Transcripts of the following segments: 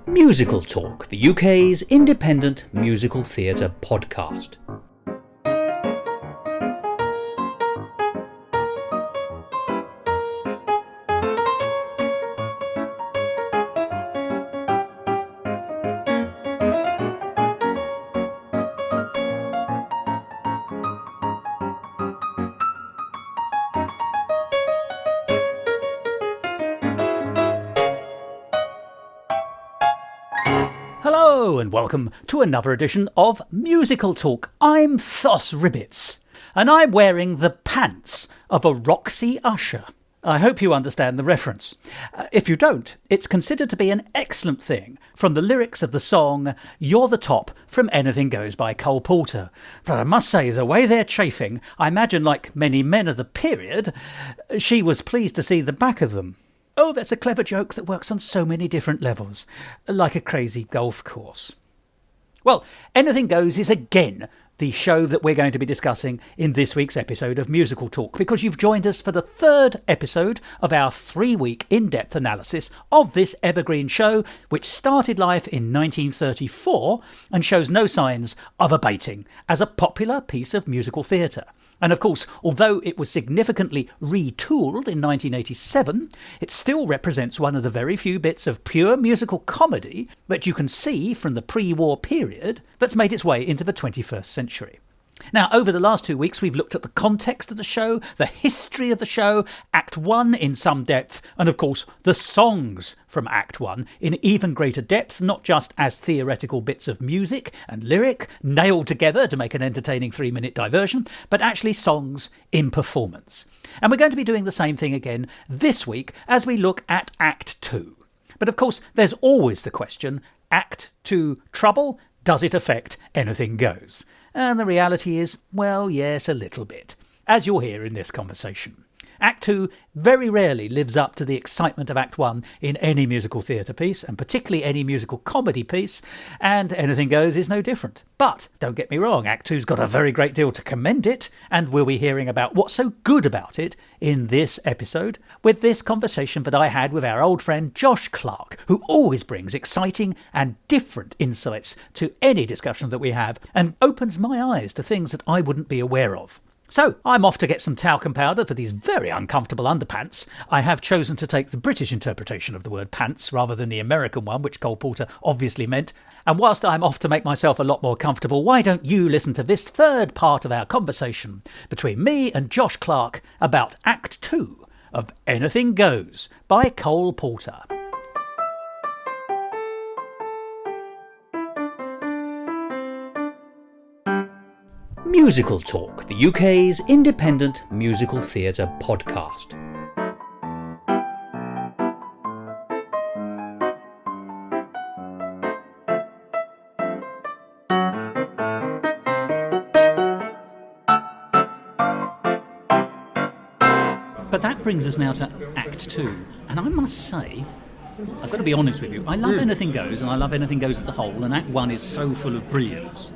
Musical Talk, the UK's independent musical theatre podcast. Hello and welcome to another edition of Musical Talk. I'm Thos and I'm wearing the pants of a Roxy usher. I hope you understand the reference. If you don't, it's considered to be an excellent thing from the lyrics of the song You're the Top from Anything Goes by Cole Porter. But I must say, the way they're chafing, I imagine like many men of the period, she was pleased to see the back of them. Oh, that's a clever joke that works on so many different levels, like a crazy golf course. Well, Anything Goes is again the show that we're going to be discussing in this week's episode of Musical Talk, because you've joined us for the third episode of our 3-week in-depth analysis of this evergreen show, which started life in 1934 and shows no signs of abating as a popular piece of musical theatre. And of course, although it was significantly retooled in 1987, it still represents one of the very few bits of pure musical comedy that you can see from the pre-war period that's made its way into the 21st century. Now, over the last 2 weeks, we've looked at the context of the show, the history of the show, Act 1 in some depth, and of course, the songs from Act 1 in even greater depth, not just as theoretical bits of music and lyric nailed together to make an entertaining 3-minute diversion, but actually songs in performance. And we're going to be doing the same thing again this week as we look at Act 2. But of course, there's always the question, Act 2 trouble, does it affect Anything Goes? And the reality is, well, yes, a little bit, as you'll hear in this conversation. Act 2 very rarely lives up to the excitement of Act 1 in any musical theatre piece, and particularly any musical comedy piece, and Anything Goes is no different. But, don't get me wrong, Act 2's got a very great deal to commend it, and we'll be hearing about what's so good about it in this episode, with this conversation that I had with our old friend Josh Clark, who always brings exciting and different insights to any discussion that we have, and opens my eyes to things that I wouldn't be aware of. So, I'm off to get some talcum powder for these very uncomfortable underpants. I have chosen to take the British interpretation of the word pants rather than the American one, which Cole Porter obviously meant. And whilst I'm off to make myself a lot more comfortable, why don't you listen to this third part of our conversation between me and Josh Clark about Act 2 of Anything Goes by Cole Porter. Musical Talk, the UK's independent musical theatre podcast. But that brings us now to Act 2, and I must say, I've got to be honest with you, I love Anything Goes, and I love Anything Goes as a whole, and Act 1 is so full of brilliance.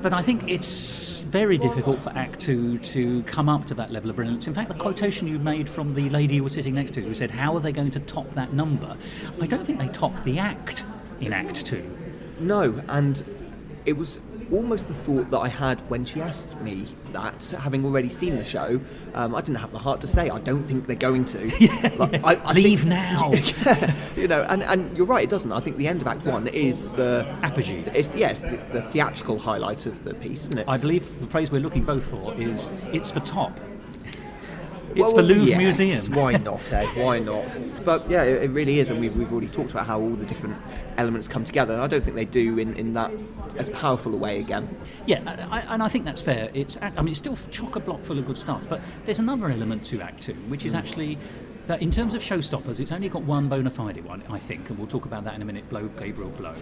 But I think it's very difficult for Act 2 to come up to that level of brilliance. In fact, the quotation you made from the lady you were sitting next to, who said, how are they going to top that number? I don't think they top the act in Act 2. No, and it was almost the thought that I had when she asked me that, having already seen the show. I didn't have the heart to say, I don't think they're going to. I Leave think, now. And you're right, it doesn't. I think the end of Act 1 is the apogee. It's the theatrical highlight of the piece, isn't it? I believe the phrase we're looking both for is, it's the top. It's the Louvre Museum. Why not, Ed? Why not? But yeah, it really is, and we've already talked about how all the different elements come together, and I don't think they do in that as powerful a way again. Yeah, and I think that's fair. It's still chock-a-block full of good stuff, but there's another element to Act 2, which is actually that in terms of showstoppers, it's only got one bona fide one, I think, and we'll talk about that in a minute, Blow, Gabriel, Blow.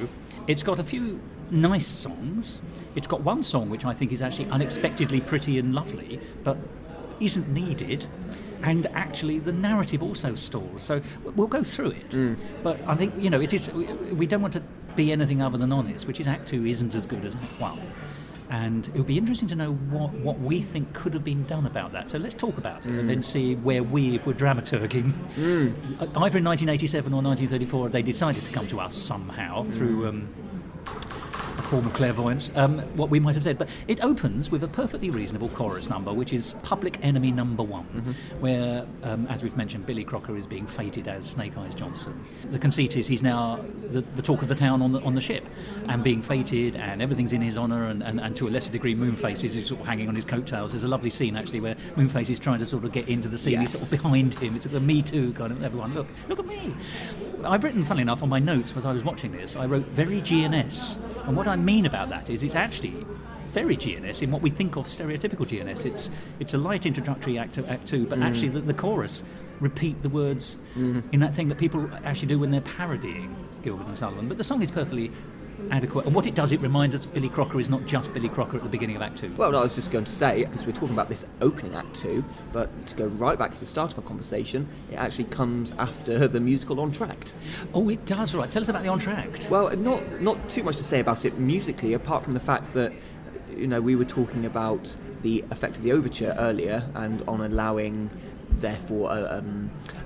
It's got a few nice songs. It's got one song which I think is actually unexpectedly pretty and lovely, but isn't needed, and actually the narrative also stalls. So we'll go through it. But I think, it is. We don't want to be anything other than honest, which is Act 2 isn't as good as Act 1. And it would be interesting to know what we think could have been done about that. So let's talk about it and then see where if we're dramaturging, either in 1987 or 1934, they decided to come to us somehow through a form of clairvoyance, what we might have said. But it opens with a perfectly reasonable chorus number, which is Public Enemy Number 1, where, as we've mentioned, Billy Crocker is being feted as Snake Eyes Johnson. The conceit is he's now the talk of the town on the ship and being feted, and everything's in his honour, and to a lesser degree Moonface is sort of hanging on his coattails. There's a lovely scene actually where Moonface is trying to sort of get into the scene. Yes. He's sort of behind him. It's a Me Too kind of, everyone look at me. I've written, funnily enough, on my notes as I was watching this, I wrote very GNS, and what I mean about that is it's actually very GNS in what we think of stereotypical GNS. It's a light introductory act 2, but actually the chorus repeat the words in that thing that people actually do when they're parodying Gilbert and Sullivan. But the song is perfectly adequate, and what it does, it reminds us Billy Crocker is not just Billy Crocker at the beginning of Act 2. Well, no, I was just going to say, because we're talking about this opening Act 2, but to go right back to the start of our conversation, it actually comes after the musical entr'acte. Oh, it does, right. Tell us about the entr'acte. Well, not too much to say about it musically, apart from the fact that, we were talking about the effect of the overture earlier, and on allowing, therefore,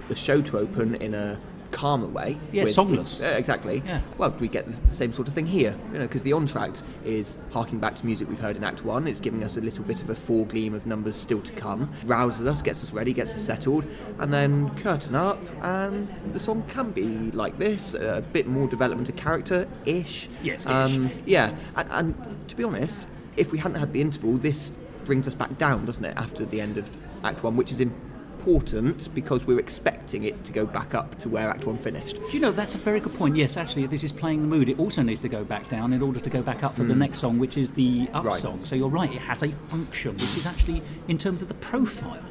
the show to open in a calmer way. Yeah, songless. Exactly. Yeah. Well, we get the same sort of thing here, because the entr'acte is harking back to music we've heard in Act 1. It's giving us a little bit of a foregleam of numbers still to come, rouses us, gets us ready, gets us settled, and then curtain up, and the song can be like this, a bit more development of character-ish. Yes, ish. Yeah, and to be honest, if we hadn't had the interval, this brings us back down, doesn't it, after the end of Act 1, which is important because we're expecting it to go back up to where Act 1 finished. Do you know, that's a very good point. Yes, actually, if this is playing the mood, it also needs to go back down in order to go back up for the next song, which is the up song. So you're right, it has a function, which is actually in terms of the profile,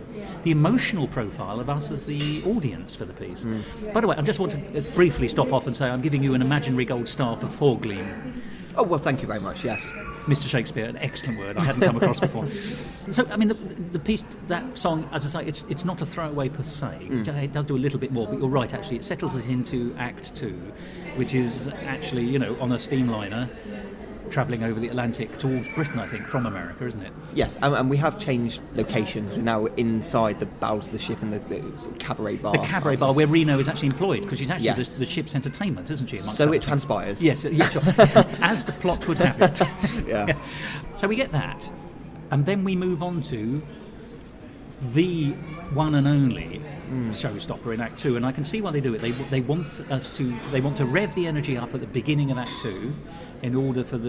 the emotional profile of us as the audience for the piece. By the way, I just want to briefly stop off and say I'm giving you an imaginary gold star for foregleam. Oh, well, thank you very much, yes. Mr. Shakespeare, an excellent word I hadn't come across before. So, I mean, the piece, that song, as I say, it's not a throwaway per se. It does do a little bit more, but you're right, actually. It settles us into Act 2, which is actually, on a steamliner travelling over the Atlantic towards Britain, I think, from America, isn't it? Yes, and we have changed locations. We're now inside the bowels of the ship in the sort of cabaret bar. The cabaret bar where Reno is actually employed, because she's actually the ship's entertainment, isn't she? So it transpires. Yes, sure. As the plot would have it. Yeah. So we get that, and then we move on to the one and only showstopper in Act 2, and I can see why they do it. They want to rev the energy up at the beginning of Act 2 in order for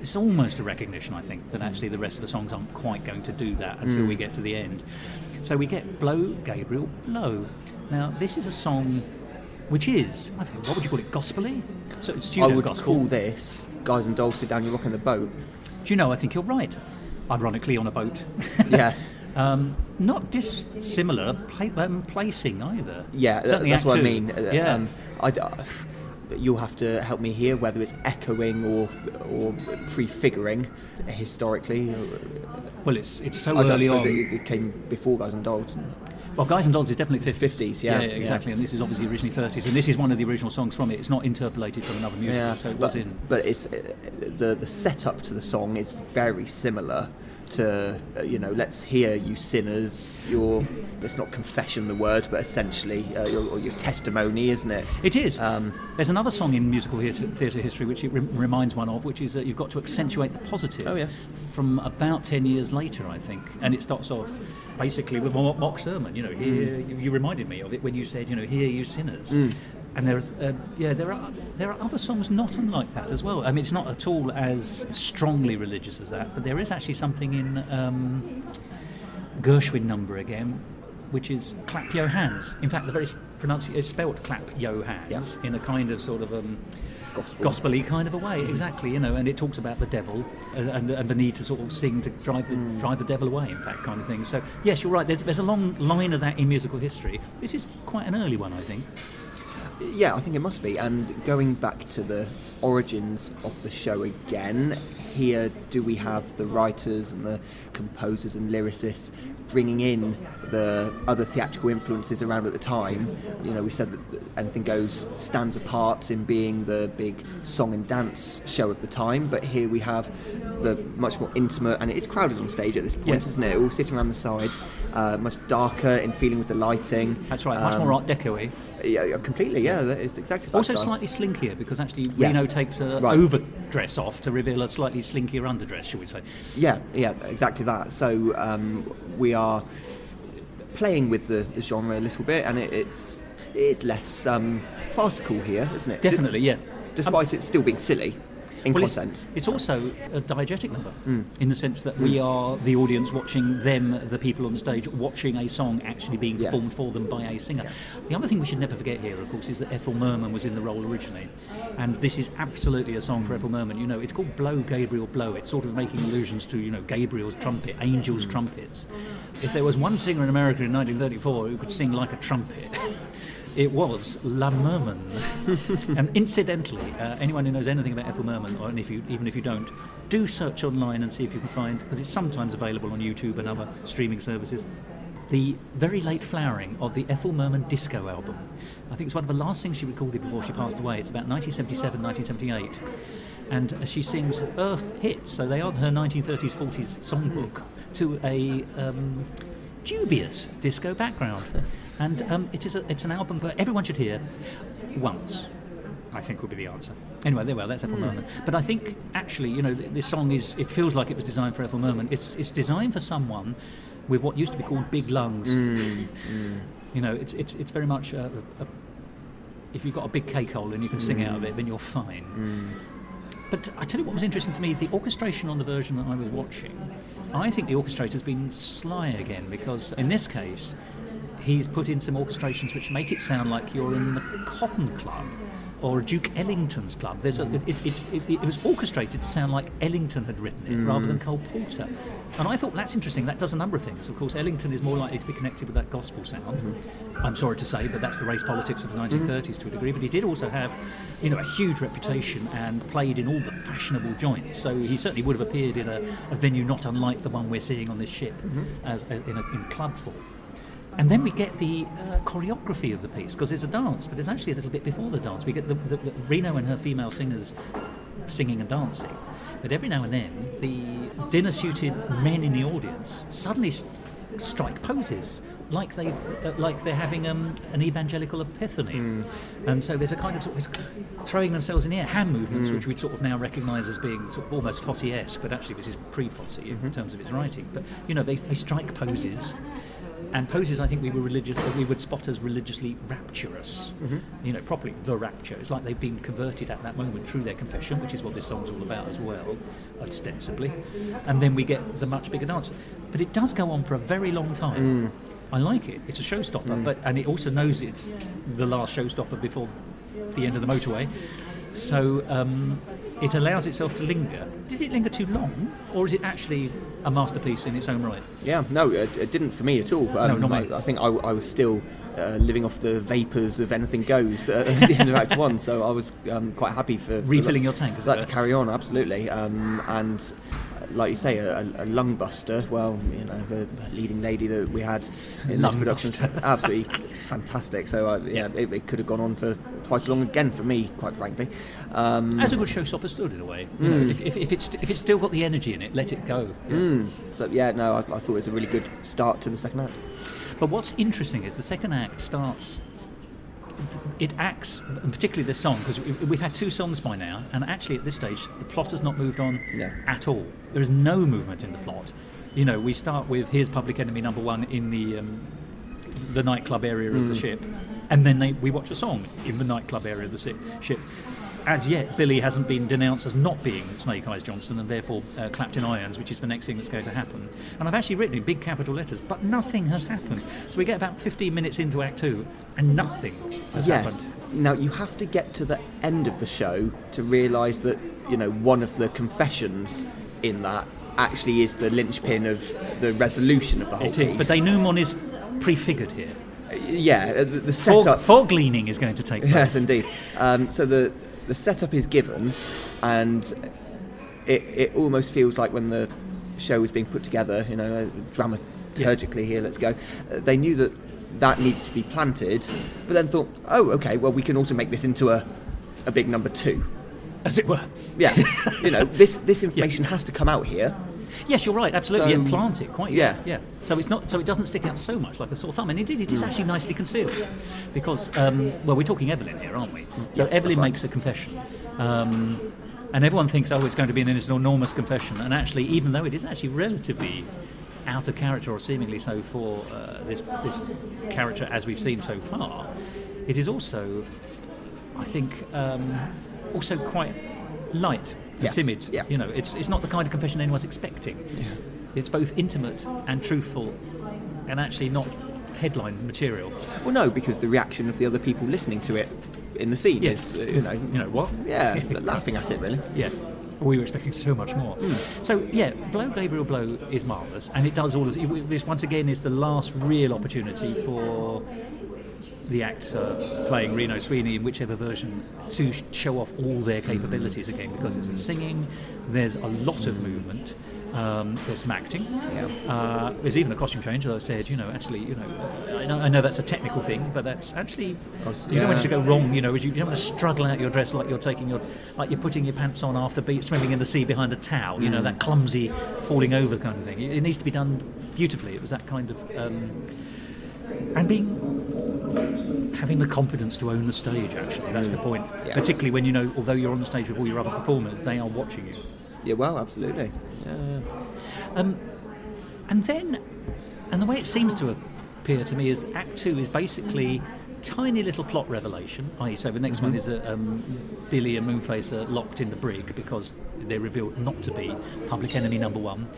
it's almost a recognition, I think, that actually the rest of the songs aren't quite going to do that until we get to the end. So we get Blow, Gabriel, Blow. Now, this is a song which is, I think, what would you call it, gospel-y? So it's pseudo-gospel. I would call this Guys and Dolls Sit Down, You're Rocking the Boat. Do you know, I think you're right. Ironically, on a boat. Yes. Not dissimilar placing either. Yeah, that's what I mean. Yeah. You'll have to help me here, whether it's echoing or prefiguring historically. Well, it's so early on. It came before Guys and Dolls. Well, Guys and Dolls is definitely 50s. Yeah, exactly. And this is obviously originally 30s, and this is one of the original songs from it. It's not interpolated from another musical, so it was in. But it's the setup to the song is very similar to let's hear you sinners. It's not confession the word, but essentially your testimony, isn't it? It is. There's another song in musical theatre history which it reminds one of, which is that you've got to accentuate the positive. Oh, yes. From about 10 years later, I think, and it starts off basically with a mock sermon. Here, you reminded me of it when you said, hear you sinners. And there are other songs not unlike that as well. I mean, it's not at all as strongly religious as that, but there is actually something in Gershwin number again, which is Clap Yo Hands. In fact, the very pronunciation is spelled Clap Yo Hands in a kind of sort of gospel-y kind of a way, exactly. And it talks about the devil and the need to sort of sing to drive the devil away, in fact, kind of thing. So yes, you're right. There's a long line of that in musical history. This is quite an early one, I think. Yeah, I think it must be. And going back to the origins of the show again. Here, do we have the writers and the composers and lyricists bringing in the other theatrical influences around at the time? We said that Anything Goes stands apart in being the big song and dance show of the time, but here we have the much more intimate, and it is crowded on stage at this point, yes. isn't it? All sitting around the sides, much darker in feeling with the lighting. That's right, much more Art Deco-y. Yeah, completely, yeah, that is exactly that Also style. slightly slinkier, because actually Yes. Reno takes a overdress off to reveal a slightly slinkier underdress, shall we say. Yeah, exactly that. So we are playing with the genre a little bit, and it's less farcical here, isn't it? Definitely, yeah. Despite it still being silly in content. It's also a diegetic number, in the sense that we are the audience watching them, the people on the stage, watching a song actually being performed for them by a singer. The other thing we should never forget here, of course, is that Ethel Merman was in the role originally. And this is absolutely a song for Ethel Merman. It's called Blow, Gabriel, Blow. It's sort of making allusions to, Gabriel's trumpet, angels' trumpets. If there was one singer in America in 1934 who could sing like a trumpet, it was La Merman. And incidentally, anyone who knows anything about Ethel Merman, or even if you don't, do search online and see if you can find, because it's sometimes available on YouTube and other streaming services, the very late flowering of the Ethel Merman disco album. I think it's one of the last things she recorded before she passed away. It's about 1977, 1978. And she sings her hits, so they are her 1930s, 40s songbook, to a dubious disco background. And it's an album that everyone should hear once, I think would be the answer. Anyway, there we are, that's Ethel Merman. But I think, actually, this song it feels like it was designed for Ethel Merman. It's designed for someone with what used to be called big lungs. It's very much if you've got a big cake hole and you can sing out of it, then you're fine. But I tell you what was interesting to me, the orchestration on the version that I was watching, I think the orchestrator's been sly again, because in this case, he's put in some orchestrations which make it sound like you're in the Cotton Club or Duke Ellington's club. It was orchestrated to sound like Ellington had written it rather than Cole Porter. And I thought that's interesting. That does a number of things. Of course, Ellington is more likely to be connected with that gospel sound. I'm sorry to say, but that's the race politics of the 1930s to a degree. But he did also have, a huge reputation and played in all the fashionable joints. So he certainly would have appeared in a venue not unlike the one we're seeing on this ship, as in club form. And then we get the choreography of the piece, because there's a dance, but it's actually a little bit before the dance. We get the Reno and her female singers singing and dancing. But every now and then, the dinner-suited men in the audience suddenly strike poses, like they're having an evangelical epiphany. And so there's a kind of throwing themselves in the air, hand movements, which we sort of now recognise as being sort of almost Fosse-esque, but actually this is pre-Fosse in terms of its writing. But, they strike poses. And poses, I think we would spot as religiously rapturous. Properly the rapture. It's like they've been converted at that moment through their confession, which is what this song's all about as well, ostensibly. And then we get the much bigger dance. But it does go on for a very long time. I like it. It's a showstopper, and it also knows it's the last showstopper before the end of the motorway. So it allows itself to linger. Did it linger too long, or is it actually a masterpiece in its own right? Yeah, no, it didn't for me at all. No, not me. I think I was still living off the vapours of Anything Goes at the end of Act 1, so I was quite happy for refilling your tank, for that to carry on, absolutely. And like you say, a lung buster. Well, the leading lady that we had in this production was absolutely fantastic. So it could have gone on for twice as long again for me, quite frankly. As a good showstopper stood in a way. If it's still got the energy in it, let it go. So I thought it was a really good start to the second act. But what's interesting is the second act starts. It acts, and particularly this song, because we've had two songs by now, and actually at this stage the plot has not moved on at all. There is no movement in the plot. We start with here's Public Enemy number 1 in the nightclub area of the ship, and then we watch a song in the nightclub area of the ship. As yet, Billy hasn't been denounced as not being Snake Eyes Johnson and therefore clapped in irons, which is the next thing that's going to happen. And I've actually written in big capital letters, but nothing has happened. So we get about 15 minutes into Act 2 and nothing has happened. Now, you have to get to the end of the show to realise that, one of the confessions in that actually is the linchpin of the resolution of the whole piece. It is, but denouement is prefigured here. The setup... Fore gleaning is going to take place. Yes, indeed. So the setup is given, and it almost feels like when the show was being put together, dramaturgically here, let's go. They knew that needs to be planted, but then thought, oh, okay, well, we can also make this into a big number 2. As it were. Yeah. This information has to come out here. Yes, you're right, absolutely. So, plant it quite. Yeah. So it doesn't stick out so much like a sore thumb, and indeed it is actually nicely concealed, because we're talking Evelyn here, aren't we? So yes, Evelyn right. makes a confession, and everyone thinks, it's going to be an enormous confession, and actually, even though it is actually relatively out of character, or seemingly so, for this character as we've seen so far, it is also, I think, also quite light. Yes. Timid. Yeah. It's not the kind of confession anyone's expecting. Yeah. It's both intimate and truthful, and actually not headline material. Well, no, because the reaction of the other people listening to it in the scene Yes. is, What? Yeah, laughing at it, really. Yeah. We were expecting so much more. So, Blow Gabriel Blow is marvellous, and it does all of this. Once again, is the last real opportunity for the actor playing Reno Sweeney in whichever version to show off all their capabilities again, because it's the singing, there's a lot of movement, there's some acting, there's even a costume change, as I said, I know that's a technical thing, but that's actually, you don't want it to go wrong, you don't want to struggle out your dress like you're putting your pants on after swimming in the sea behind a towel, that clumsy falling over kind of thing. It needs to be done beautifully. It was that kind of, and having the confidence to own the stage, actually, that's the point. Yeah. Particularly when although you're on the stage with all your other performers, they are watching you. Yeah, well, absolutely. Yeah. And the way it seems to appear to me is Act 2 is basically tiny little plot revelation, i.e. so the next one is Billy and Moonface are locked in the brig because they're revealed not to be Public Enemy number 1.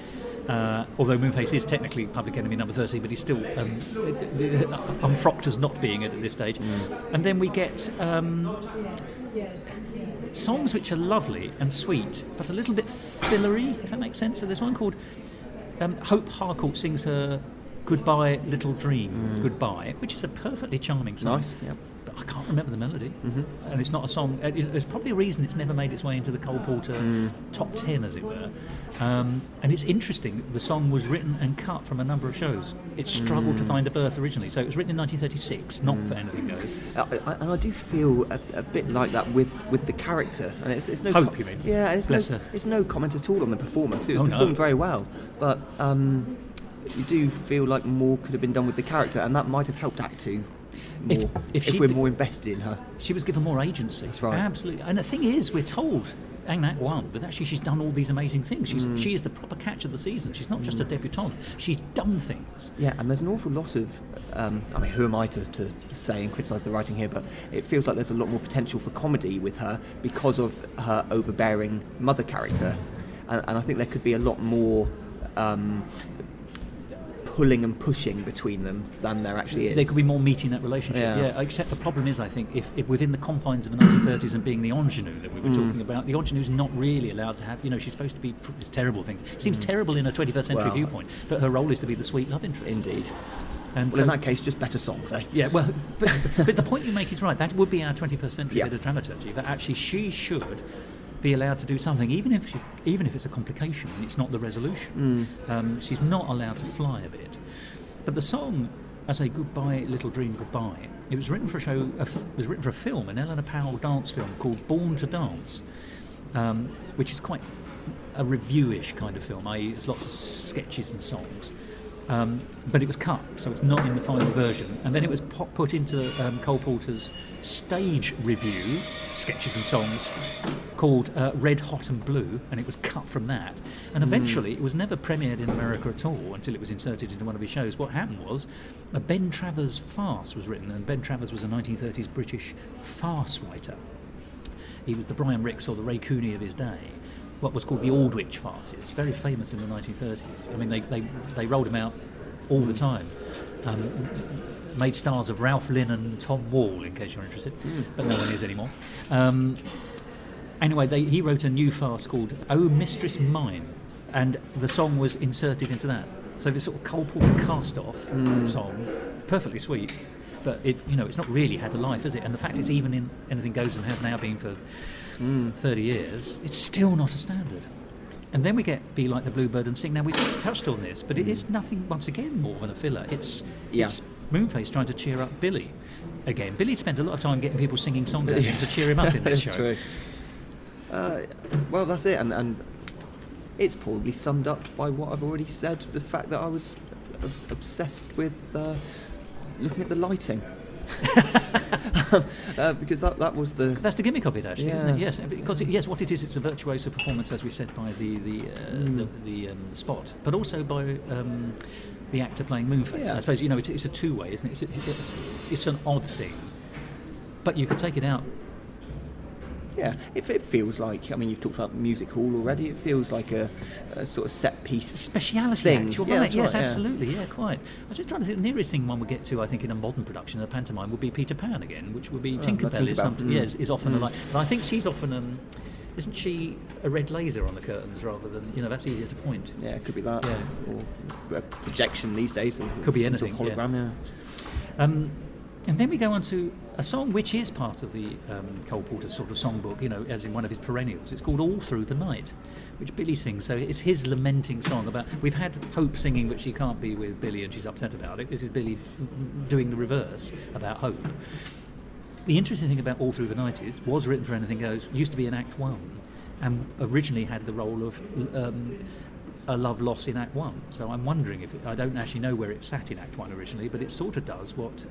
Although Moonface is technically Public Enemy number 30, but he's still unfrocked as not being it at this stage. And then we get songs which are lovely and sweet, but a little bit fillery, if that makes sense. So there's one called Hope Harcourt sings her Goodbye Little Dream, Goodbye, which is a perfectly charming song. Nice, yeah. But I can't remember the melody. And it's not a song. There's probably a reason it's never made its way into the Cole Porter top 10, as it were. And it's interesting, the song was written and cut from a number of shows. It struggled to find a berth originally, so it was written in 1936, not for Anything Goes. And I do feel a bit like that with the character. And it's no Hope, you mean? Yeah, and it's no comment at all on the performance. It was performed very well, but you do feel like more could have been done with the character, and that might have helped Act 2 more, if we're more invested in her. She was given more agency. That's right. Absolutely. And the thing is, we're told in Act 1 that actually she's done all these amazing things. She is the proper catch of the season. She's not just a debutante. She's done things. Yeah, and there's an awful lot of, who am I to say and criticise the writing here, but it feels like there's a lot more potential for comedy with her because of her overbearing mother character. And I think there could be a lot more pulling and pushing between them than there actually is. There could be more meat in that relationship, yeah. Except the problem is, I think, if within the confines of the 1930s and being the ingenue that we were talking about, the ingenue's not really allowed to have, she's supposed to be this terrible thing. It seems terrible in a 21st century viewpoint, but her role is to be the sweet love interest. Indeed. And in that case, just better songs, eh? Yeah, well, but the point you make is right. That would be our 21st century bit of dramaturgy, that actually she should be allowed to do something, even if it's a complication and it's not the resolution. She's not allowed to fly a bit. But the song, as a Goodbye Little Dream Goodbye, it was written for a film, an Eleanor Powell dance film called Born to Dance, which is quite a reviewish kind of film, i.e. there's lots of sketches and songs. But it was cut, so it's not in the final version. And then it was put into Cole Porter's stage review, sketches and songs, called Red Hot and Blue, and it was cut from that. And eventually, it was never premiered in America at all until it was inserted into one of his shows. What happened was, a Ben Travers farce was written, and Ben Travers was a 1930s British farce writer. He was the Brian Rix or the Ray Cooney of his day. What was called the Aldwych farces, very famous in the 1930s. I mean, they rolled them out all the time. Made stars of Ralph Lynn and Tom Wall, in case you're interested, but no one is anymore. Anyway, he wrote a new farce called Oh Mistress Mine, and the song was inserted into that. So this sort of Cole Porter cast-off song, perfectly sweet, but it's not really had a life, is it? And the fact it's even in Anything Goes and has now been for 30 years, it's still not a standard. And then we get Be Like the Bluebird and Sing. Now, we've touched on this, but it is nothing, once again, more than a filler. It's Moonface trying to cheer up Billy. Again, Billy spends a lot of time getting people singing songs at him to cheer him up in this show. True. Well, that's it, and it's probably summed up by what I've already said, the fact that I was obsessed with looking at the lighting. Because that was that's the gimmick of it, actually, yeah. isn't it? Yes, because what it is, it's a virtuoso performance, as we said, by the spot, but also by the actor playing Moonface. I suppose it's a two-way, isn't it? It's an odd thing, but you could take it out. Yeah, it feels like, I mean, you've talked about music hall already, it feels like a sort of set piece speciality thing. Act, Yeah, right. Yes, right, absolutely, yeah, quite. I was just trying to think, the nearest thing one would get to, I think, in a modern production of a pantomime would be Peter Pan again, which would be Tinkerbell is often a light. But I think she's often, isn't she a red laser on the curtains rather than, that's easier to point. Yeah, it could be that. Yeah. Or a projection these days. Or could be anything. Sort of hologram, yeah. And then we go on to a song which is part of the Cole Porter sort of songbook, as in one of his perennials. It's called All Through the Night, which Billy sings. So it's his lamenting song about... We've had Hope singing, but she can't be with Billy and she's upset about it. This is Billy doing the reverse about Hope. The interesting thing about All Through the Night was written for Anything Goes, used to be in Act 1, and originally had the role of... a love loss in Act 1. So I'm wondering I don't actually know where it sat in Act 1 originally, but it sort of does what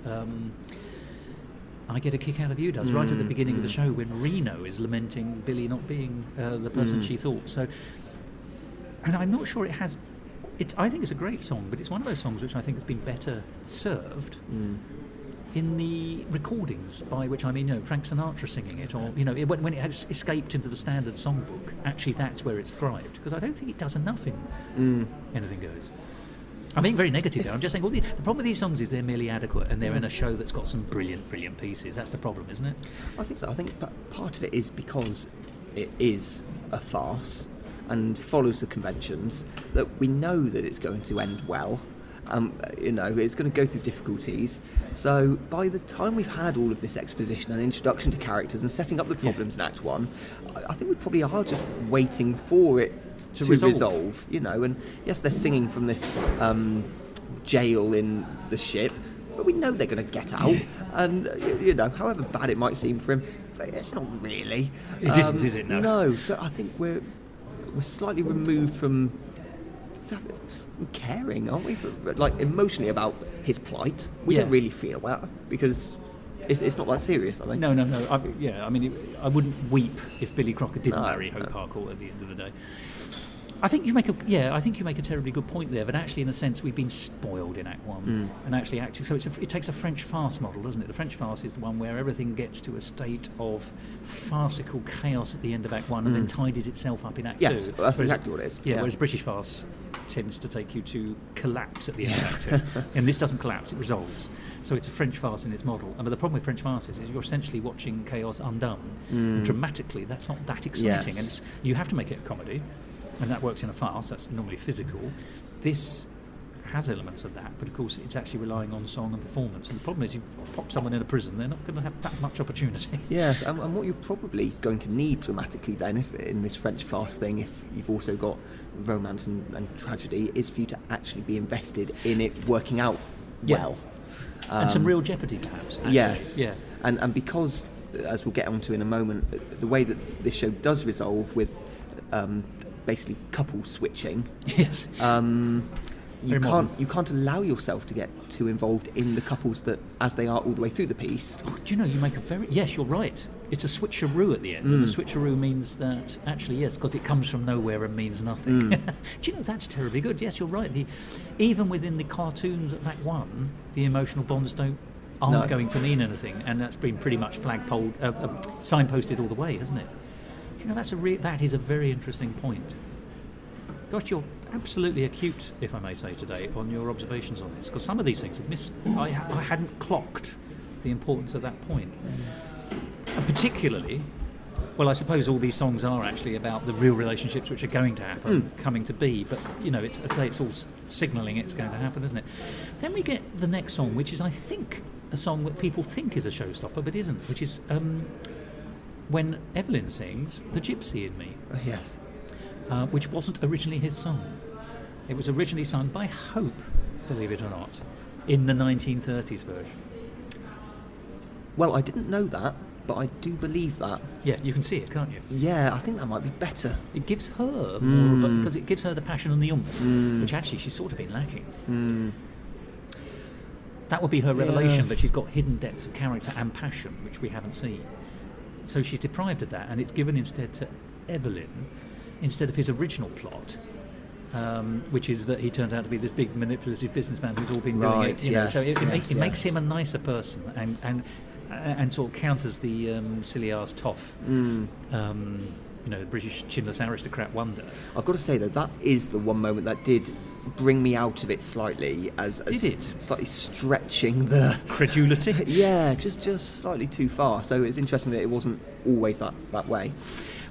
I Get a Kick Out of You does, right at the beginning of the show, when Reno is lamenting Billy not being the person she thought. So, and I'm not sure it has... I think it's a great song, but it's one of those songs which I think has been better served in the recordings, by which I mean, Frank Sinatra singing it, or when it has escaped into the standard songbook. Actually, that's where it's thrived, because I don't think it does enough in Anything Goes. I'm being very negative there. I'm just saying, the problem with these songs is they're merely adequate, and they're in a show that's got some brilliant pieces. That's the problem, isn't it? I think so. I think part of it is because it is a farce and follows the conventions, that we know that it's going to end well. It's going to go through difficulties. So by the time we've had all of this exposition and introduction to characters and setting up the problems in Act 1, I think we probably are just waiting for it to resolve. And yes, they're singing from this jail in the ship, but we know they're going to get out. And, however bad it might seem for him, it's not really. It isn't, is it? No. No, so I think we're slightly removed from caring, aren't we? Like, emotionally about his plight. We don't really feel that, because it's not that serious, I think. No. I wouldn't weep if Billy Crocker didn't marry Hope Harcourt at the end of the day. I think you make a terribly good point there, but actually, in a sense, we've been spoiled in Act 1, and actually acting. So it takes a French farce model, doesn't it? The French farce is the one where everything gets to a state of farcical chaos at the end of Act 1, and then tidies itself up in Act 2. Yes, that's exactly what it is. Yeah, whereas British farce tends to take you to collapse at the end of Act 2, and this doesn't collapse; it resolves. So it's a French farce in its model. But the problem with French farces is you're essentially watching chaos undone. And dramatically, that's not that exciting, and you have to make it a comedy. And that works in a farce, that's normally physical. This has elements of that, but of course it's actually relying on song and performance. And the problem is, you pop someone in a prison, they're not going to have that much opportunity. Yes, and what you're probably going to need dramatically then, if in this French farce thing, if you've also got romance and tragedy, is for you to actually be invested in it working out well. And some real jeopardy, perhaps. Actually. Yes. Yeah. And because, as we'll get onto in a moment, the way that this show does resolve with... basically couple switching. Yes. You can't allow yourself to get too involved in the couples that as they are all the way through the piece. Oh, do you know, you make a very... Yes, you're right. It's a switcheroo at the end. And the switcheroo means that, actually, yes, because it comes from nowhere and means nothing. Do you know, that's terribly good. Yes, you're right. Even within the cartoons of Act 1, the emotional bonds aren't going to mean anything. And that's been pretty much signposted all the way, hasn't it? You know, that is a very interesting point. Gosh, you're absolutely acute, if I may say, today on your observations on this, because some of these things I hadn't clocked the importance of that point. And particularly, well, I suppose all these songs are actually about the real relationships which are going to happen, coming to be, but, I'd say it's all signalling it's going to happen, isn't it? Then we get the next song, which is, I think, a song that people think is a showstopper but isn't, which is when Evelyn sings The Gypsy in Me, Yes. which wasn't originally his song. It was originally sung by Hope, believe it or not, in the 1930s version. Well, I didn't know that, but I do believe that. Yeah, you can see it, can't you? Yeah, I think that might be better. It gives her more of a, because it gives her the passion and the oomph, which actually she's sort of been lacking. That would be her revelation, that she's got hidden depths of character and passion, which we haven't seen. So she's deprived of that, and it's given instead to Evelyn, instead of his original plot, which is that he turns out to be this big manipulative businessman who's all been doing it. You know, so it makes him a nicer person, and sort of counters the silly ass toff. You know, the British chinless aristocrat wonder. I've got to say, though, that is the one moment that did bring me out of it slightly, as Did it? slightly stretching the Credulity? Yeah, just slightly too far. So it's interesting that it wasn't always that way.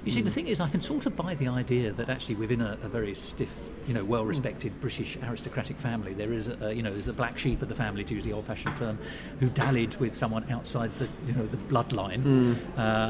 You see, the thing is, I can sort of buy the idea that actually within a very stiff, you know, well-respected British aristocratic family, there is, there's a black sheep of the family, to use the old-fashioned term, who dallied with someone outside the bloodline,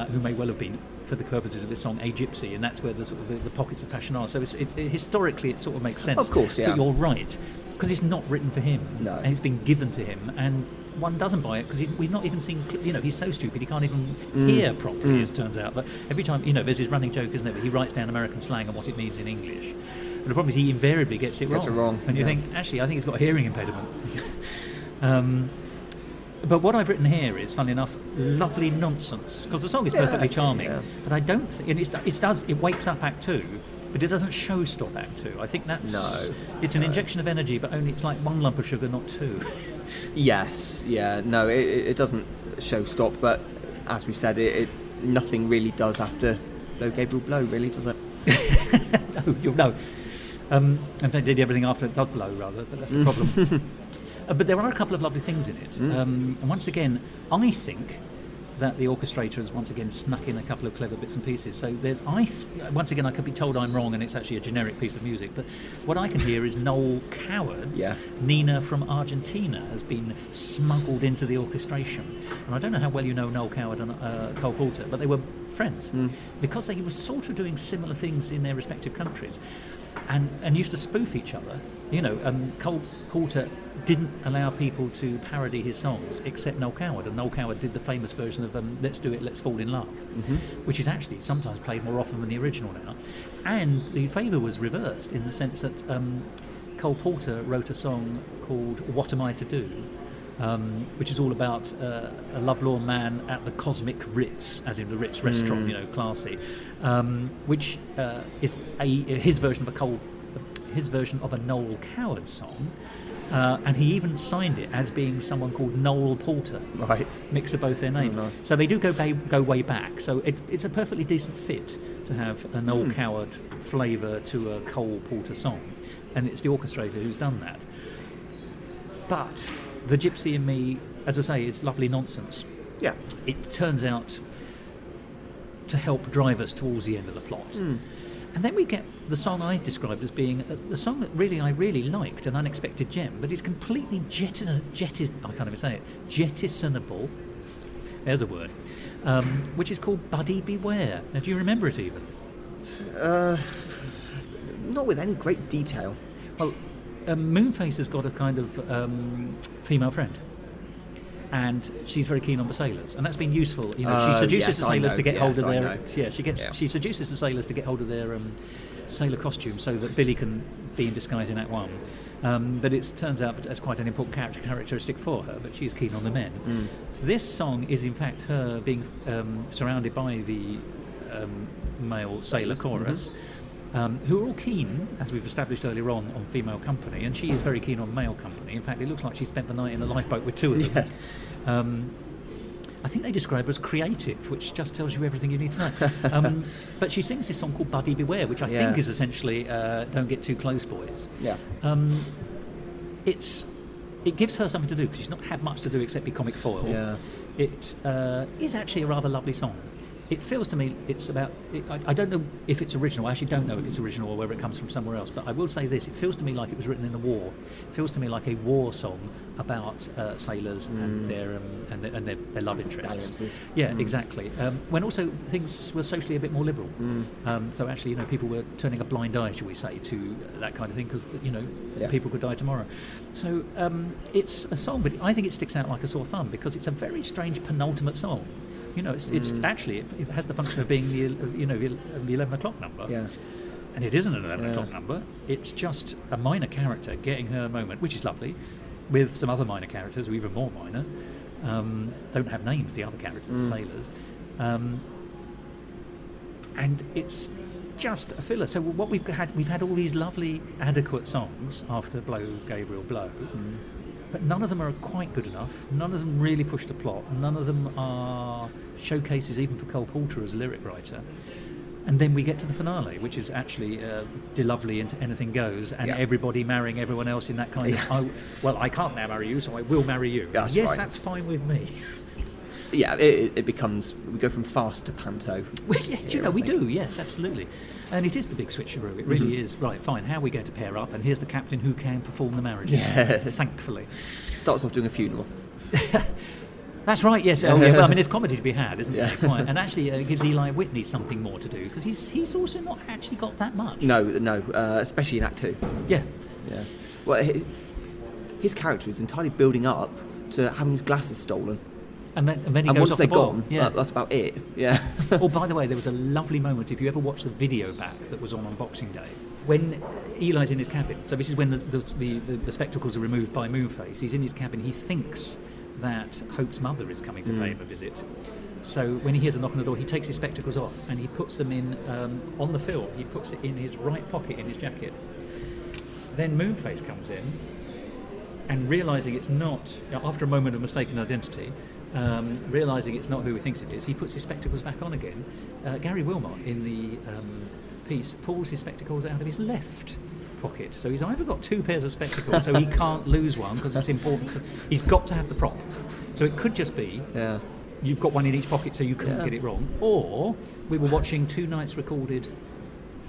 who may well have been, for the purposes of this song, a gypsy, and that's where the sort of the pockets of passion are. So historically, it sort of makes sense. Of course, yeah. But you're right, because it's not written for him, No. and it's been given to him, and one doesn't buy it because we've not even seen. You know, he's so stupid he can't even hear properly. As it turns out, but every time, you know, there's his running joke, isn't it? But he writes down American slang and what it means in English. But the problem is he invariably gets it wrong. And you think, actually, I think he's got a hearing impediment. But what I've written here is, funnily enough, lovely nonsense, because the song is perfectly charming. Yeah. But I don't think, and it wakes up Act 2, but it doesn't show stop Act 2. I think that's it's an injection of energy, but only it's like one lump of sugar, not two. Yes, yeah, no, it doesn't show stop, but as we've said, it nothing really does after Blow Gabriel Blow, really, does it? No. In fact, they did everything after it does blow, rather, but that's the problem. But there are a couple of lovely things in it. And once again, I think that the orchestrator has once again snuck in a couple of clever bits and pieces. So there's, once again, I could be told I'm wrong and it's actually a generic piece of music, but what I can hear is Noel Coward's Nina from Argentina has been smuggled into the orchestration. And I don't know how well you know Noel Coward and Cole Porter, but they were friends because they were sort of doing similar things in their respective countries and used to spoof each other. You know, Cole Porter didn't allow people to parody his songs except Noel Coward, and Noel Coward did the famous version of Let's Do It, Let's Fall in Love, which is actually sometimes played more often than the original now. And the favour was reversed in the sense that Cole Porter wrote a song called What Am I to Do, which is all about a lovelorn man at the Cosmic Ritz, as in the Ritz restaurant, you know, classy, which is his version of a Noel Coward song, and he even signed it as being someone called Noel Porter. Right. Mix of both their names. Nice. So they do go way back. So it's a perfectly decent fit to have a Noel Coward flavour to a Cole Porter song, and it's the orchestrator who's done that. But The Gypsy in Me, as I say, is lovely nonsense. Yeah. It turns out to help drive us towards the end of the plot. And then we get the song I described as being the song that I really liked, an unexpected gem, but is completely jettisonable. There's a word. Which is called Buddy Beware. Now, do you remember it even? Not with any great detail. Well, Moonface has got a kind of female friend, and she's very keen on the sailors, and that's been useful. You know, she seduces the sailors to get hold of their. She seduces the sailors to get hold of their sailor costume, so that Billy can be in disguise in Act 1. But it turns out as quite an important characteristic for her. But she's keen on the men. This song is in fact her being surrounded by the male sailor chorus. Who are all keen, as we've established earlier on female company, and she is very keen on male company. In fact, it looks like she spent the night in a lifeboat with two of them. Yes. I think they describe her as creative, which just tells you everything you need to know. But she sings this song called Buddy Beware, which I think is essentially Don't Get Too Close, Boys. Yeah. It gives her something to do, because she's not had much to do except be comic foil. Yeah. It is actually a rather lovely song. it feels to me it's about. I don't know if it's original. I actually don't know if it's original or whether it comes from somewhere else. But I will say this: it feels to me like it was written in the war. It feels to me like a war song about sailors and their love interests. Dalliances. Yeah, exactly. When also things were socially a bit more liberal. So actually, people were turning a blind eye, shall we say, to that kind of thing because people could die tomorrow. So it's a song, but I think it sticks out like a sore thumb because it's a very strange penultimate song. It's actually it has the function of being the 11 o'clock number. Yeah. And it isn't an 11 o'clock number. It's just a minor character getting her moment, which is lovely, with some other minor characters who are even more minor. Don't have names, the other characters, the sailors. And it's just a filler. So what we've had all these lovely, adequate songs after Blow, Gabriel, Blow, but none of them are quite good enough. None of them really push the plot. None of them are showcases even for Cole Porter as a lyric writer. And then we get to the finale, which is actually lovely into Anything Goes, and everybody marrying everyone else in that kind of, I can't now marry you, so I will marry you. Yes, right. That's fine with me. Yeah, it becomes, we go from fast to panto. Well, yeah, we do, yes, absolutely. And it is the big switcheroo, it really is. Right, fine, how are we going to pair up? And here's the captain who can perform the marriages, thankfully. Starts off doing a funeral. That's right, yes. Oh, yeah. Well, I mean, there's comedy to be had, isn't there? Quite. And actually, it gives Eli Whitney something more to do because he's also not actually got that much. No, especially in Act 2. Yeah. Well, his character is entirely building up to having his glasses stolen. And then he goes off the bottom. That's about it. Yeah. Oh, by the way, there was a lovely moment. If you ever watched the video back that was on Boxing Day, when Eli's in his cabin. So this is when the spectacles are removed by Moonface. He's in his cabin. He thinks that Hope's mother is coming to pay him a visit. So when he hears a knock on the door, he takes his spectacles off and he puts them in on the film. He puts it in his right pocket in his jacket. Then Moonface comes in, and realising it's not, after a moment of mistaken identity, realising it's not who he thinks it is, he puts his spectacles back on again. Gary Wilmot in the piece pulls his spectacles out of his left pocket, so he's either got two pairs of spectacles, so he can't lose one because it's important. He's got to have the prop. So it could just be you've got one in each pocket, so you couldn't get it wrong, or we were watching two nights recorded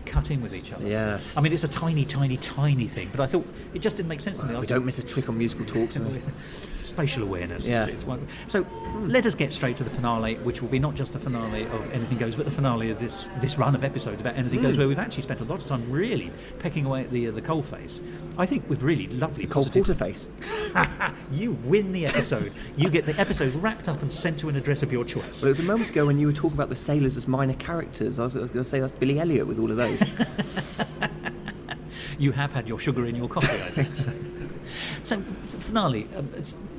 cut in with each other. Yes. I mean, it's a tiny thing, but I thought it just didn't make sense to me. We don't miss a trick on musical talk, do we? Spatial awareness. Yes. So let us get straight to the finale, which will be not just the finale of Anything Goes, but the finale of this run of episodes about Anything Goes, where we've actually spent a lot of time really pecking away at the coalface. I think with really lovely Cole Porter face. You win the episode. You get the episode wrapped up and sent to an address of your choice. Well, it was a moment ago when you were talking about the sailors as minor characters. I was going to say that's Billy Elliot with all of those. You have had your sugar in your coffee, I think. So finale,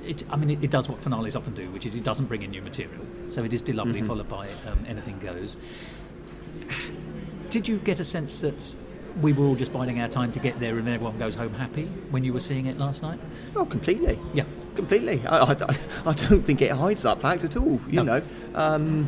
it does what finales often do, which is it doesn't bring in new material. So it is lovely, followed by Anything Goes. Did you get a sense that we were all just biding our time to get there and everyone goes home happy when you were seeing it last night? Oh, completely. Yeah. Completely. I don't think it hides that fact at all, you know.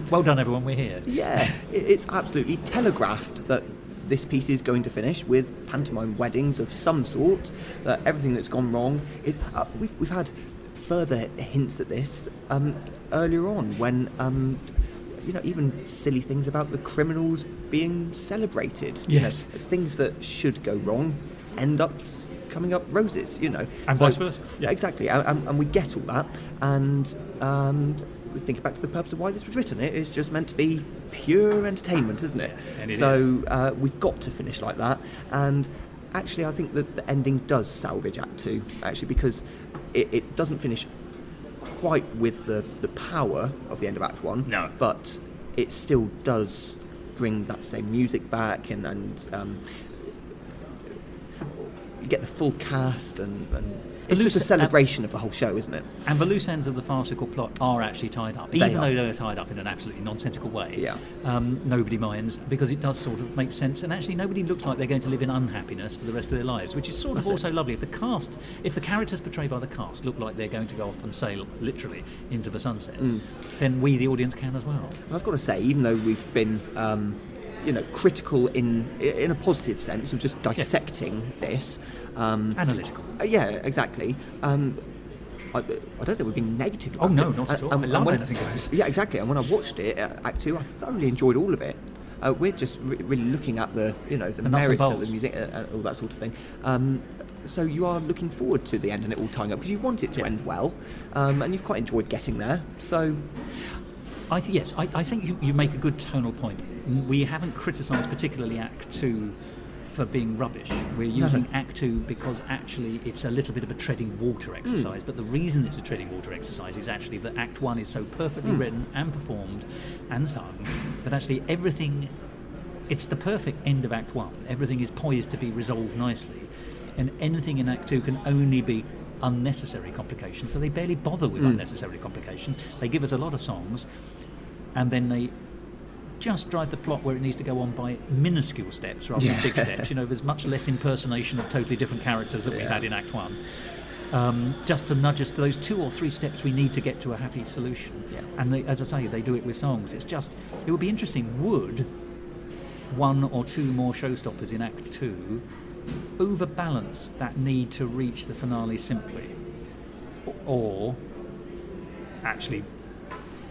Well done, everyone, we're here. Yeah, it's absolutely telegraphed that this piece is going to finish with pantomime weddings of some sort. Everything that's gone wrong is... We've had further hints at this earlier on when... even silly things about the criminals being celebrated. Yes. Things that should go wrong end up coming up roses, And vice versa. Yeah. Exactly. And we get all that. And we think back to the purpose of why this was written. It is just meant to be pure entertainment, isn't it? And it is. We've got to finish like that. And actually, I think that the ending does salvage Act 2, actually, because it doesn't finish quite with the power of the end of Act 1, no, but it still does bring that same music back, and you get the full cast, and it's just a celebration of the whole show, isn't it? And the loose ends of the farcical plot are actually tied up, even though they're tied up in an absolutely nonsensical way. Yeah. Nobody minds, because it does sort of make sense, and actually nobody looks like they're going to live in unhappiness for the rest of their lives, which is sort of also lovely. If the characters portrayed by the cast look like they're going to go off and sail literally into the sunset, then we, the audience, can as well. I've got to say, even though we've been critical in a positive sense of just dissecting this. Analytical. Yeah, exactly. I don't think we're being negative Oh, about no, it. not at all. I love Anything Goes. Yeah, exactly. And when I watched it, Act 2, I thoroughly enjoyed all of it. We're just really looking at the merits of the music and all that sort of thing. So you are looking forward to the end and it all tying up because you want it to end well, and you've quite enjoyed getting there. So, I think you make a good tonal point. We haven't criticised particularly Act 2 for being rubbish. We're using Act 2 because actually it's a little bit of a treading water exercise, but the reason it's a treading water exercise is actually that Act 1 is so perfectly written and performed and sung that actually everything, it's the perfect end of Act 1. Everything is poised to be resolved nicely, and anything in Act 2 can only be unnecessary complications, so they barely bother with unnecessary complications. They give us a lot of songs and then they just drive the plot where it needs to go on by minuscule steps rather than big steps. There's much less impersonation of totally different characters that we had in Act 1. Just to nudge us to those 2 or 3 steps we need to get to a happy solution. And as I say, they do it with songs. It would be interesting, would 1 or 2 more showstoppers in Act 2 overbalance that need to reach the finale simply? Or actually,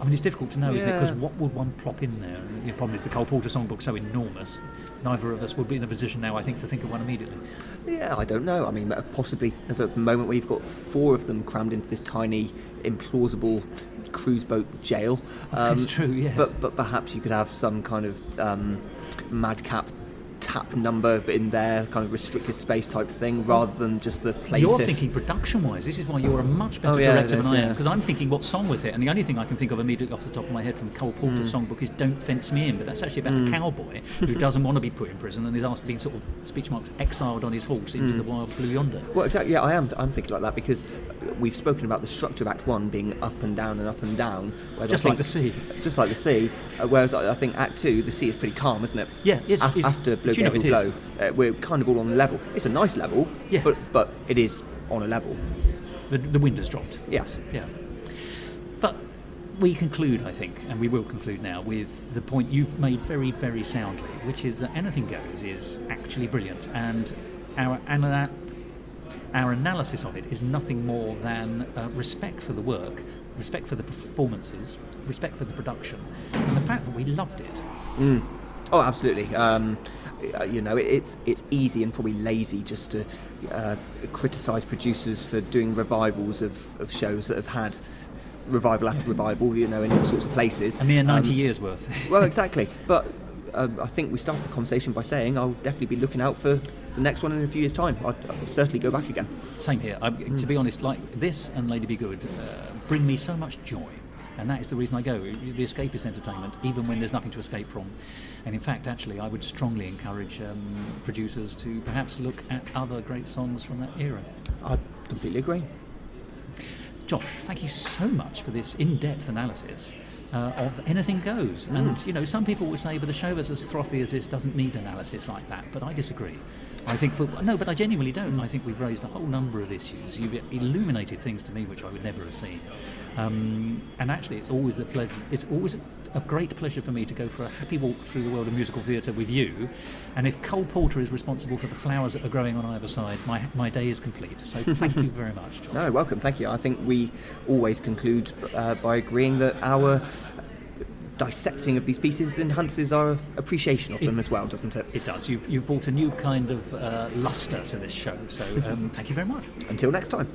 it's difficult to know, isn't it? Because what would one plop in there? The problem is the Cole Porter songbook's so enormous. Neither of us would be in a position now, I think, to think of one immediately. Yeah, I don't know. Possibly there's a moment where you've got 4 of them crammed into this tiny, implausible cruise boat jail. That's true, yes. But perhaps you could have some kind of madcap tap number in there, kind of restricted space type thing, rather than just the plaintive. You're thinking production-wise. This is why you're a much better director than I am, because I'm thinking what song with it, and the only thing I can think of immediately off the top of my head from Cole Porter's songbook is Don't Fence Me In, but that's actually about a cowboy who doesn't want to be put in prison and is asked to be sort of, speech marks, exiled on his horse into the wild blue yonder. Well, exactly, yeah, I'm thinking like that, because we've spoken about the structure of Act 1 being up and down and up and down. Just like the sea. Just like the sea, whereas I think Act 2, the sea is pretty calm, isn't it? Yeah, it's after Blow Devil Blow. We're kind of all on the level. It's a nice level, but it is on a level. The wind has dropped. Yes. Yeah. But we conclude, I think, and we will conclude now, with the point you've made very, very soundly, which is that Anything Goes is actually brilliant, and our analysis of it is nothing more than respect for the work, respect for the performances, respect for the production, and the fact that we loved it. Oh, absolutely. It's easy and probably lazy just to criticise producers for doing revivals of shows that have had revival after revival, in all sorts of places. A mere 90 years worth. Well, exactly. But I think we started the conversation by saying I'll definitely be looking out for the next one in a few years' time. I'll certainly go back again. Same here. To be honest, like this and Lady Be Good bring me so much joy. And that is the reason I go. The escapist entertainment, even when there's nothing to escape from. And in fact, actually, I would strongly encourage producers to perhaps look at other great songs from that era. I completely agree. Josh, thank you so much for this in-depth analysis of Anything Goes. And, some people will say, but the show that's as frothy as this doesn't need analysis like that. But I disagree. I think but I genuinely don't. I think we've raised a whole number of issues. You've illuminated things to me which I would never have seen. And actually, it's always a pleasure. It's always a great pleasure for me to go for a happy walk through the world of musical theatre with you. And if Cole Porter is responsible for the flowers that are growing on either side, my day is complete. So thank you very much, John. No, welcome. Thank you. I think we always conclude by agreeing that our dissecting of these pieces enhances our appreciation of them as well, doesn't it? It does. You've brought a new kind of lustre to this show. So thank you very much. Until next time.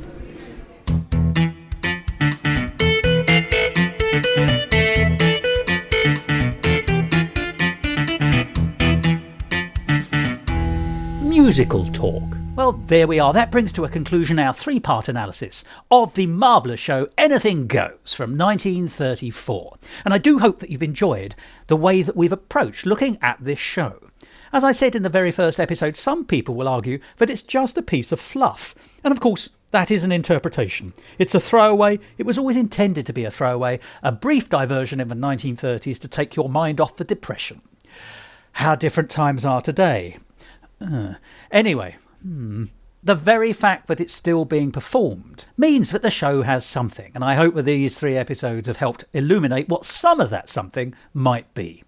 Musical talk. Well, there we are. That brings to a conclusion our 3-part analysis of the marvellous show Anything Goes from 1934. And I do hope that you've enjoyed the way that we've approached looking at this show. As I said in the very first episode, some people will argue that it's just a piece of fluff. And of course, that is an interpretation. It's a throwaway. It was always intended to be a throwaway, a brief diversion in the 1930s to take your mind off the depression. How different times are today. Anyway, the very fact that it's still being performed means that the show has something, and I hope that these 3 episodes have helped illuminate what some of that something might be.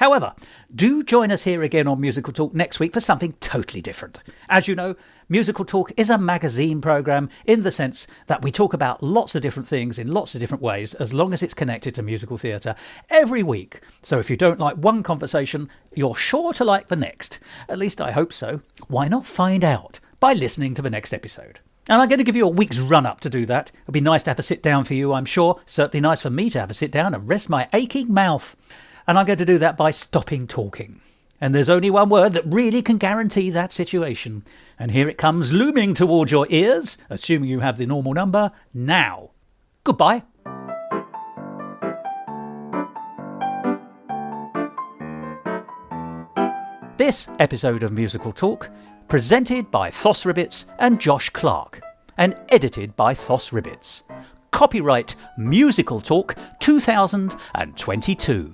However, do join us here again on Musical Talk next week for something totally different. As you know, Musical Talk is a magazine programme in the sense that we talk about lots of different things in lots of different ways as long as it's connected to musical theatre every week. So if you don't like one conversation, you're sure to like the next. At least I hope so. Why not find out by listening to the next episode? And I'm going to give you a week's run-up to do that. It'll be nice to have a sit-down for you, I'm sure. Certainly nice for me to have a sit-down and rest my aching mouth. And I'm going to do that by stopping talking. And there's only one word that really can guarantee that situation. And here it comes looming towards your ears, assuming you have the normal number, now. Goodbye. This episode of Musical Talk, presented by Thos Ribbits and Josh Clark, and edited by Thos Ribbits. Copyright Musical Talk 2022.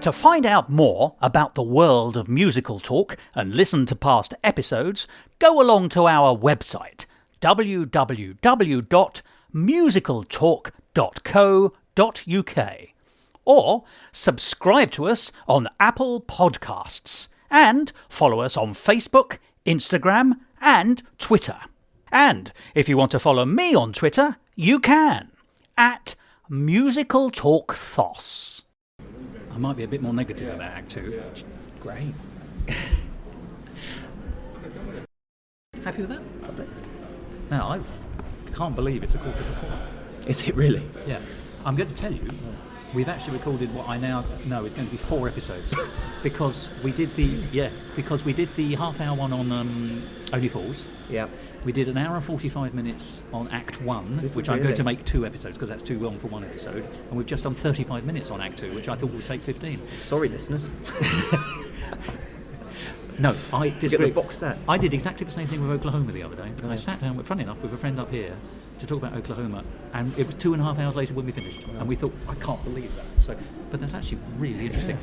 To find out more about the world of Musical Talk and listen to past episodes, go along to our website www.musicaltalk.co.uk or subscribe to us on Apple Podcasts and follow us on Facebook, Instagram and Twitter. And if you want to follow me on Twitter, you can at Musical Talk Thos. I might be a bit more negative about Act 2. Great. Happy with that? Lovely. Now, I can't believe it's 3:45. Is it really? Yeah. I'm going to tell you, we've actually recorded what I now know is going to be 4 episodes. because we did the half-hour one on Only Fools. Yeah. We did an hour and 45 minutes on Act 1, which I'm going to make 2 episodes because that's too long for one episode. And we've just done 35 minutes on Act 2, which I thought would take 15. Sorry, listeners. No, I disagree. Get the box set. I did exactly the same thing with Oklahoma the other day. I sat down, funny enough, with a friend up here to talk about Oklahoma, and it was 2.5 hours later when we finished. Wow. And we thought, I can't believe that. But that's actually really interesting.